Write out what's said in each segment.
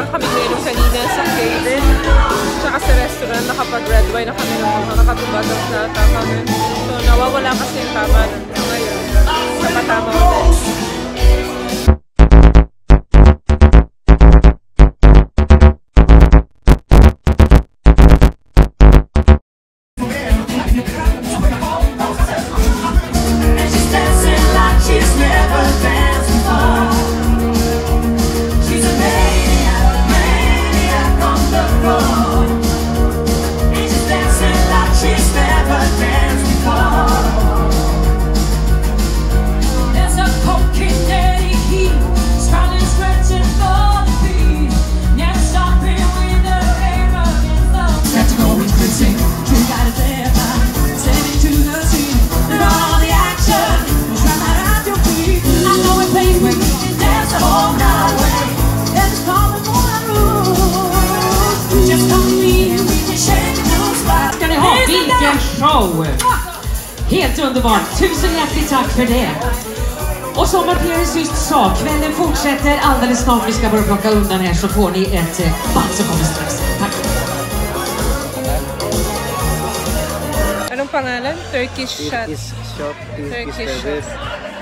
lang kami ngayon kanina sa Caden. Tsaka sa restaurant, nakapag-red wine na kami ng mga nakatubagas na kami. So, nawawala kasi yung tama na ngayon. Napatama ulit. Helt underbart. Tusen hjärtligt tack för det. Och som Mattias just sa, kvällen fortsätter alldeles snart. Vi ska börja plocka undan här så får ni ett band som kommer strax. Tack. Anong pangalan? Turkish shot. Turkish service.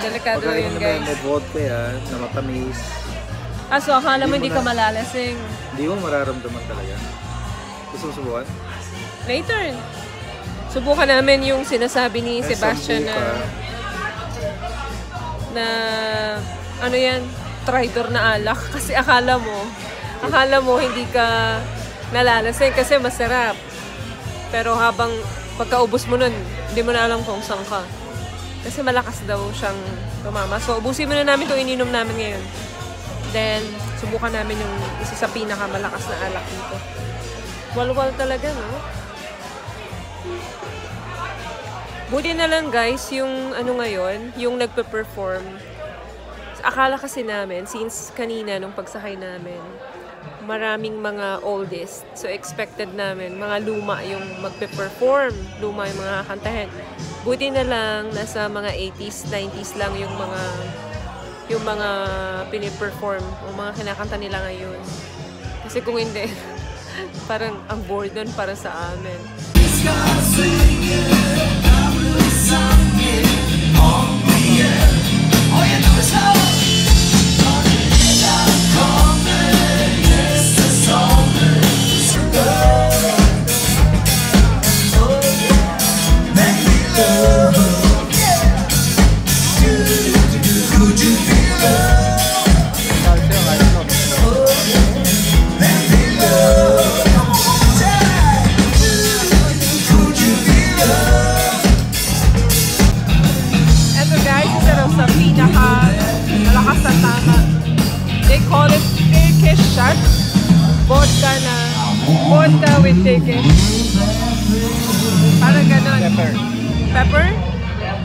Delikado yun, guys. May vodka yan, na matamis. So akala mo hindi ka malalasing. Hindi mo mararamdaman talaga. Gusto mo subukan? Later. Subukan namin yung sinasabi ni Sebastian na ano yan, traitor na alak. Kasi akala mo hindi ka nalalasing kasi masarap. Pero habang pagkaubos mo nun, hindi mo na alam kung saan ka. Kasi malakas daw siyang tumama. So ubusin muna namin itong ininom namin ngayon. Then, subukan namin yung isa sa pinakamalakas na alak dito. Walwal talaga, no? Buti na lang guys, yung ano ngayon, yung nagpe-perform. Akala kasi namin, since kanina nung pagsakay namin, maraming mga oldest. So expected namin, mga luma yung magpe-perform. Luma yung mga kantahin. Buti na lang, nasa mga 80s, 90s lang yung mga piniperform o mga kinakanta nila ngayon. Kasi kung hindi, parang ang bored nun para sa amin. Vodka with Turkish. Parang ganon. Pepper?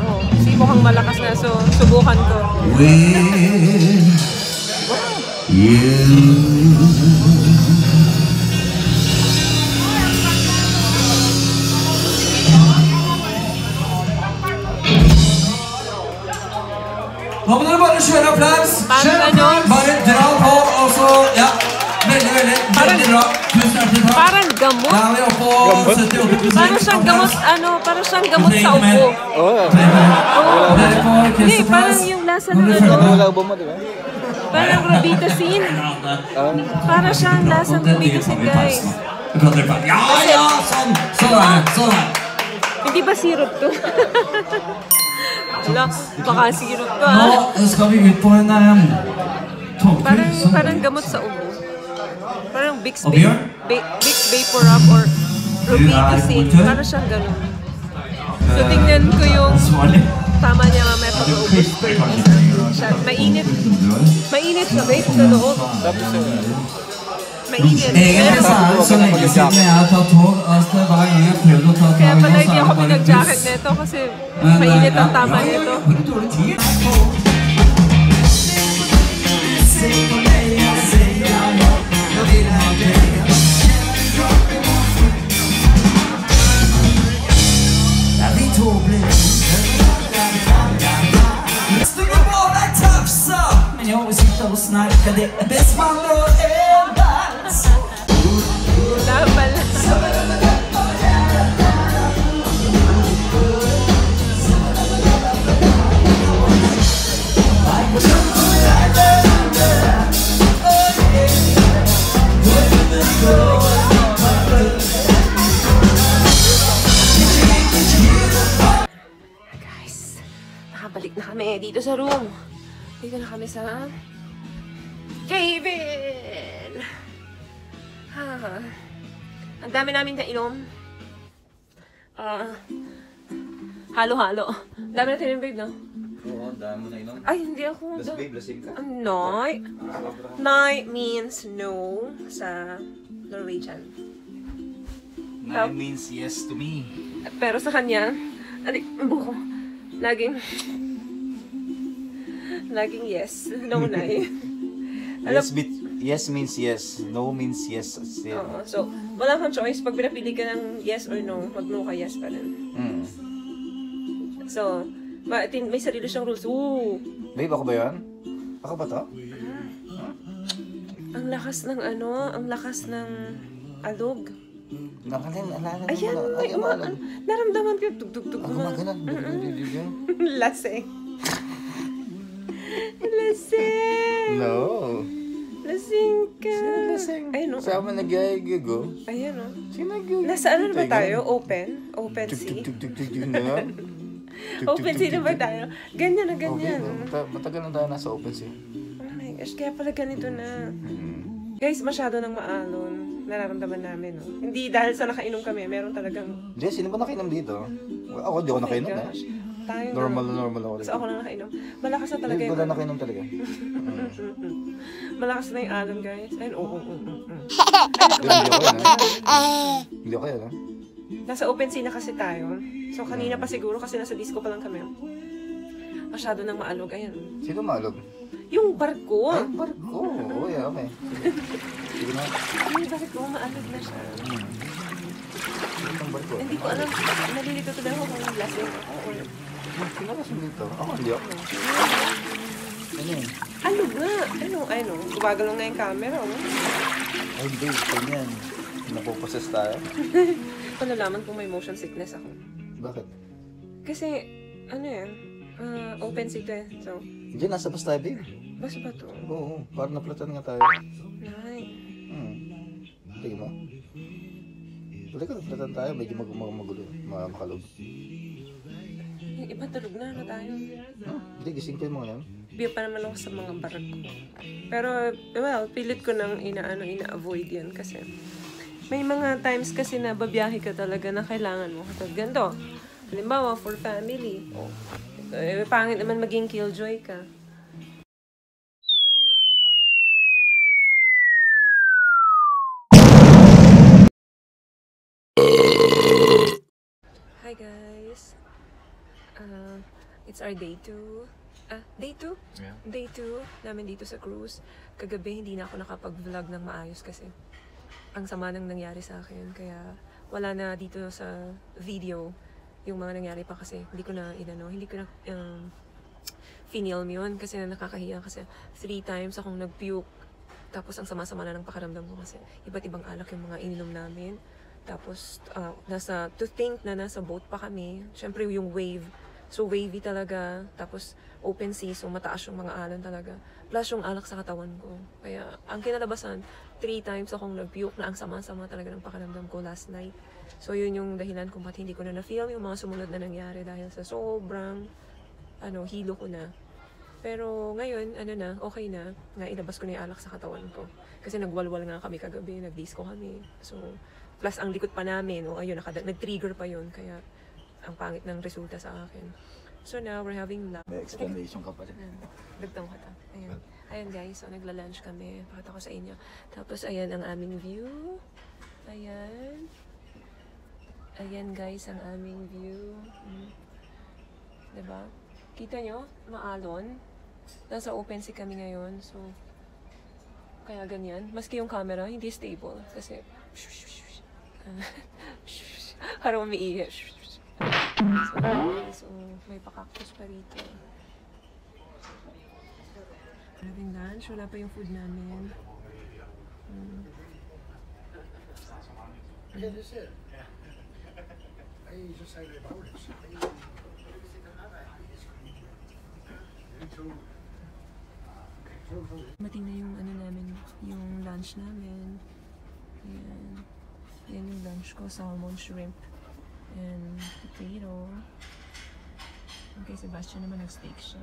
Oh, kasi mukhang malakas na. So, subukan ko. Nå må dere bare kjøre applaus. Bare dra på, og så, ja. Veldig bra. Parang gamot. Parang siyang gamot, parang siyang gamot sa ubo. Hindi, parang yung lasa ng parang Robitussin. Parang siyang lasang Robitussin, guys. Ja, sånn. Hindi ba syrup to? Wala, baka syrup to. Nå skal vi ut på en togtur. Parang gamot sa ubo. Parang Vicks Vapor Up or Robitussin. Parang siyang ganun. So, tingnan ko yung tama niya mamaya pag-ubos ko yung shot. Mainit. Mainit sa vape sa loob. Mainit. Egentlig så lenge siden jeg har tatt tog, altså hver gang jeg prøvde å ta tog, kaya pala hindi ako pinag-jacket nito kasi mainit ang tama nito. Men jag vill sitta och snacka, det är bäst man då är. kami dito sa room. Dito na kami sa Kevin! Ang dami namin nainom. Halo-halo. Ang dami natin yung babe, no? Oo, dami mo na inom. Ay, hindi ako. Plus babe, lasing ka. Noy. Noy means no sa Norwegian. Nine means yes to me. Pero sa kanya, ang buko. Laging yes. No, nay. Yes means yes. No means yes still. So, wala kang choice. Pag pinapili ka ng yes or no, mag-no ka yes pa rin. So, may sarili siyang rules. Ooh! Babe, ako ba yun? Ako ba to? Ang lakas ng ang lakas ng alog. Ayan, naramdaman ko yung tug-tug-tug Ako na. maganan. Lasing. Lasing. No. Lasing ka. Sino lasing? Ayun, no? Sama nag-gigo. Ayan, no? Sino nag-gigo? Nasa ano na ba tayo? Open? Open sea? Tuk-tuk-tuk-tuk na. Open sea na ba tayo? Ganyan na ganyan. Matagal na tayo nasa open sea. Oh my gosh, kaya pala ganito na. Guys, masyado nang maalon. Nararamdaman namin, no? Hindi dahil sa nakainom kami, meron talagang... Jess, sino ba nakainom dito? Ako, di ako nakainom eh. Tayo Normal ako rin. So ako lang nakainom. Malakas na talaga Hindi ko lang nakainom talaga. Malakas na yung alon, guys. Ayun, oo. Hindi ako yan, ha? Nasa open sea na kasi tayo. So kanina pa siguro kasi nasa disco pa lang kami. Masyado nang maalog. Ayan. Sino maalog? Yung barko. Ay, barko. Oo, yeah, okay. Sige na. Yung barko, maalog na siya. Sino barko? Hindi ko alam. Nalilito tuloy ako kung lasing ako or... Sino lasing dito? Ako, hindi ako. Ano yun? Ano nga? Ano? Gumagalong na yung camera, oh. Ay, babe, ganyan. Napoposes tayo. Kung nalaman kung may motion sickness ako. Bakit? Kasi, open sea to eh. So, Diyan, nasa bus tayo, babe. basta ba to? Oo, parang naplatan nga tayo. Nay. Tingin mo? Wala ka, naplatan tayo. Medyo magulo, makalog. Yung iba tulog na tayo. Hindi, gising ko yung mga yan. Biya pa naman ako sa mga barko. Pero, well, pilit ko nang ina-avoid yan kasi may mga times kasi na babiyahe ka talaga na kailangan mo. Katulad ganito. Halimbawa, for family. Pangit naman maging killjoy ka. Hi guys. It's our day 2. Day 2? Yeah. Day 2 namin dito sa cruise. Kagabi hindi na ako nakapag-vlog ng maayos kasi ang sama nang nangyari sa akin. Kaya wala na dito sa video yung mga nangyari pa kasi hindi ko na finilm yun kasi nakakahiya kasi 3 times akong nag-puke. Tapos ang sama-sama na ng pakaramdam ko kasi iba't ibang alak yung mga ininom namin. Tapos to think na nasa boat pa kami. Syempre yung wave. So wavy talaga. Tapos open sea. So mataas yung mga alon talaga. Plus yung alak sa katawan ko. Kaya ang kinalabasan, 3 times akong nag-puke na ang sama-sama talaga ng pakaramdam ko last night. So yun yung dahilan kung ba't hindi ko na na-film yung mga sumunod na nangyari dahil sa sobrang hilo ko na. Pero ngayon, okay na. Ilabas ko na yung alak sa katawan ko. Kasi nagwalwal nga kami kagabi, nag-disco kami. So, plus ang likod pa namin, ayun, nag-trigger pa yun. Kaya, ang pangit ng resulta sa akin. So now, we're having lunch. May explanation ka pa rin. Dagtang ka ta. Ayan. Ayan guys, so nagla-lunch kami. Pakita ko sa inyo. Tapos, ayan ang aming view. Ayan. Ayan guys, ang aming view. Diba? Kita nyo? Maalon. Nasa open sea kami ngayon. So, kaya ganyan. Maski yung camera, hindi stable. Kasi, parang umiihi. So, may pakaktos pa rito. Having lunch. Wala pa yung food namin. Mating na yung namin, yung lunch namin. Ayan. Yan yung lunch ko, salmon, shrimp, and potato. Okay, Sebastian naman nag-steak siya.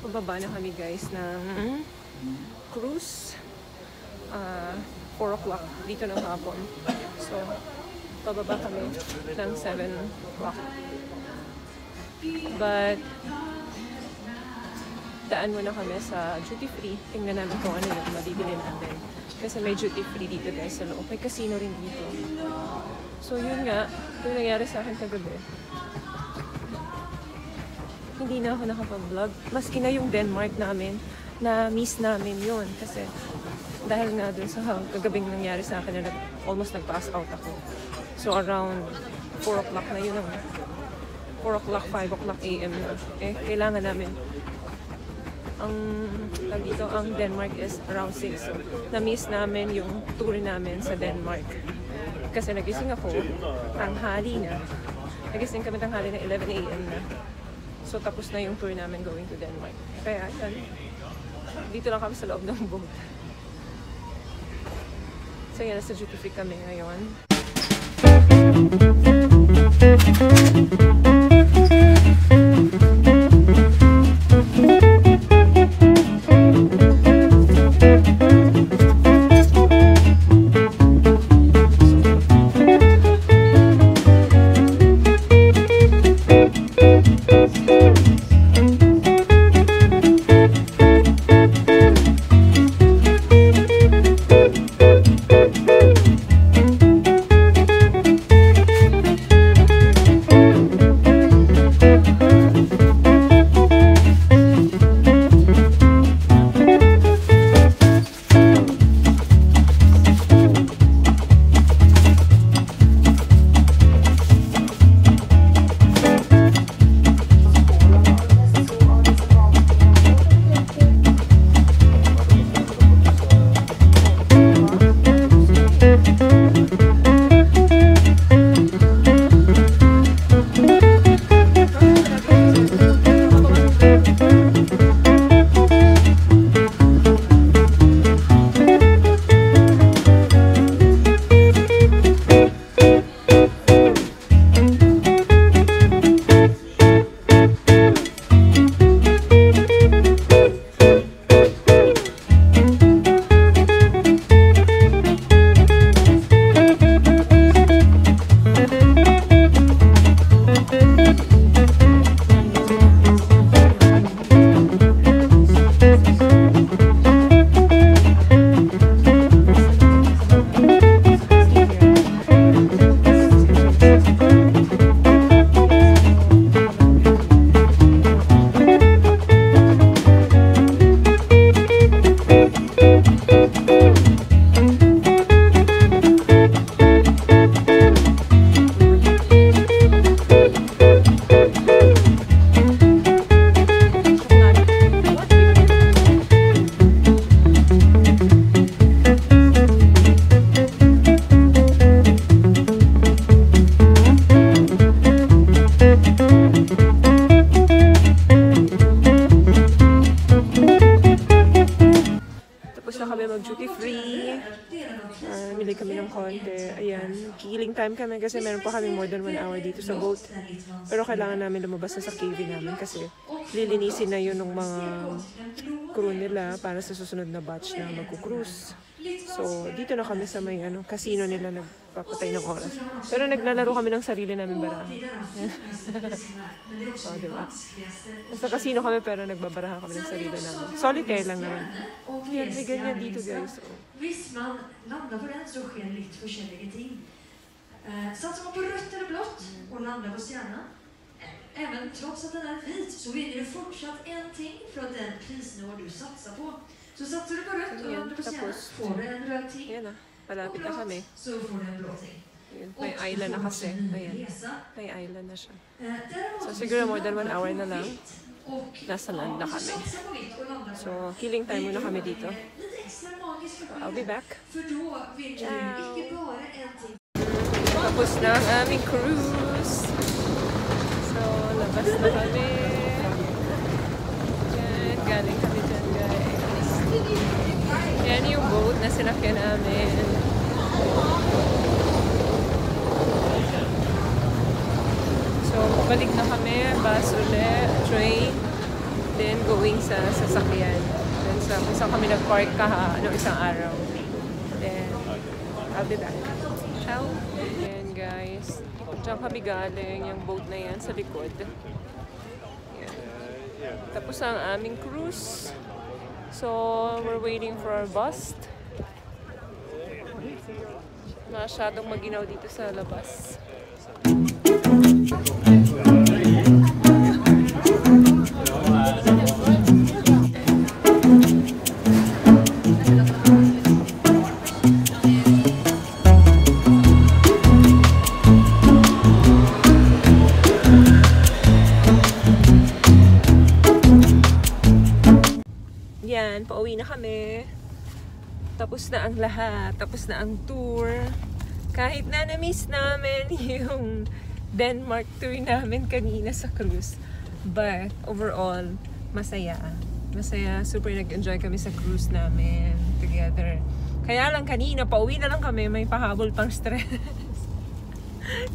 Pababa na kami guys ng cruise. 4 o'clock dito ng hapon. So, pababa kami ng 7 o'clock. But, daan muna kami sa duty free. Tingnan namin kung ano yung mabibili namin. Kasi may duty free dito guys sa loob. May casino rin dito. So, yun nga. Yung nangyari sa akin kagabi. Hindi na ako nakapag-vlog. Maski na yung Denmark namin, na-miss namin yun. Kasi dahil nga dun sa kagabing nangyari sa akin na almost nag-pass out ako. So around 4 o'clock na yun. 4 o'clock, 5 o'clock AM na. Eh, kailangan namin. Ang Denmark is around 6. So, na-miss namin yung tour namin sa Denmark. Kasi nagising ako, tanghali na. Nagising kami tanghali na 11 AM na. So, tapos na yung tour namin going to Denmark. Kaya, yan. Dito lang kami sa loob ng boat. So, yan. Nasa duty free kami ngayon. mag-duty free. Mili kami ng konti. Ayan, killing time kami kasi meron pa kami more than 1 hour dito sa boat. Pero kailangan namin lumabas na sa cave namin kasi lilinisin na yun ng mga crew nila para sa susunod na batch na magkukrus. So, dito na kami sa may casino nila nagpapatay ng oras. Pero naglalaro kami ng sarili namin baraha. So, diba? Nasa casino kami pero nagbabaraha kami ng sarili namin. Solitaire lang naman. Yan, may ganyan dito guys. Visst, man landar på den så sker lite olika ting. Satsar man på rött eller blått och landar på stjärnan, även trots att den är vit så vinner du fortsatt en ting för att den prisnivå du satsar på. Så satsar du på rött och landar på stjärnan får du en röd ting. Yan na, palapit na kami. Så får du en blå ting. May island na kasi. Ayan, may island na siya. So siguro more than 1 hour na lang. Nasa land na kami. So, killing time muna kami dito. So, I'll be back. Ciao! Tapos na ang aming cruise. So, labas na kami. Yan, galing kami dyan guys. Yan yung boat na sinakyan namin. Balik na kami, bus ulit, train, then going sa sasakyan. Then sa kung saan kami nag-park isang araw. Then, I'll be back. Ciao! Ayan guys, diyan kami galing, yung boat na yan sa likod. Ayan. Tapos ang aming cruise. So, we're waiting for our bus. Masyadong maginaw dito sa labas. Yan, pauwi na kami. Tapos na ang lahat. Tapos na ang tour. Kahit na na-miss namin yung Denmark tour namin kanina sa cruise. But overall, masaya. Masaya. Super nag-enjoy kami sa cruise namin together. Kaya lang kanina, pauwi na lang kami. May pahabol pang stress.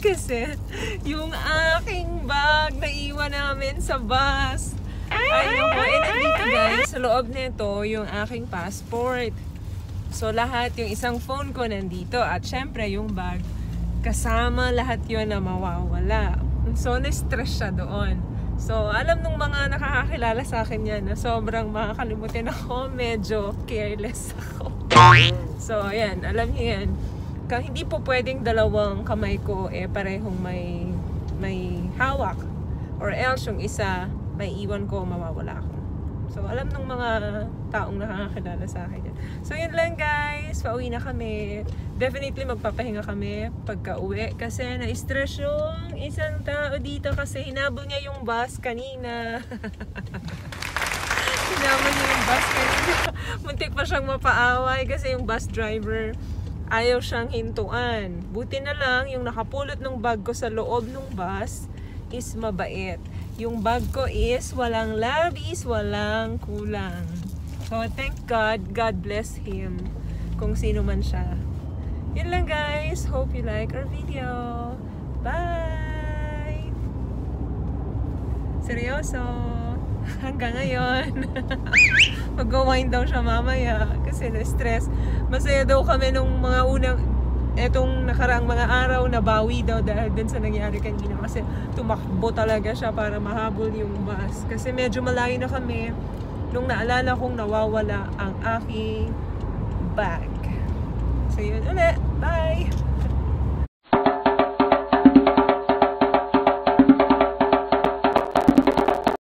Kasi yung aking bag naiwan namin sa bus. Ayun po, dito guys, sa loob nito yung aking passport. So lahat, yung isang phone ko nandito at syempre yung bag, kasama lahat yun na mawawala. So na-stress siya doon. So alam nung mga nakakakilala sa akin yan na sobrang makakalimutin ako, medyo careless ako. So ayan, alam niyo yan. Hindi po pwedeng dalawang kamay ko parehong may hawak. Or else yung isa, may iwan ko, mawawala ako. So, alam ng mga taong nakakakilala sa akin yan. So, yun lang guys. Pauwi na kami. Definitely magpapahinga kami pagka uwi. Kasi na-stress yung isang tao dito kasi hinabol niya yung bus kanina. Hinabol niya yung bus kanina. Muntik pa siyang mapaaway kasi yung bus driver ayaw siyang hintuan. Buti na lang yung nakapulot ng bag ko sa loob ng bus is mabait. Yung bag ko is walang labis, walang kulang. So, thank God. God bless him. Kung sino man siya. Yun lang guys. Hope you like our video. Bye! Seryoso. Hanggang ngayon. Mag-wind down siya mamaya. Kasi na-stress. Masaya daw kami nung mga unang etong nakaraang mga araw na bawi daw dahil din sa nangyari kanina kasi tumakbo talaga siya para mahabol yung bus kasi medyo malayo na kami nung naalala kong nawawala ang aking bag. So yun ulit, bye!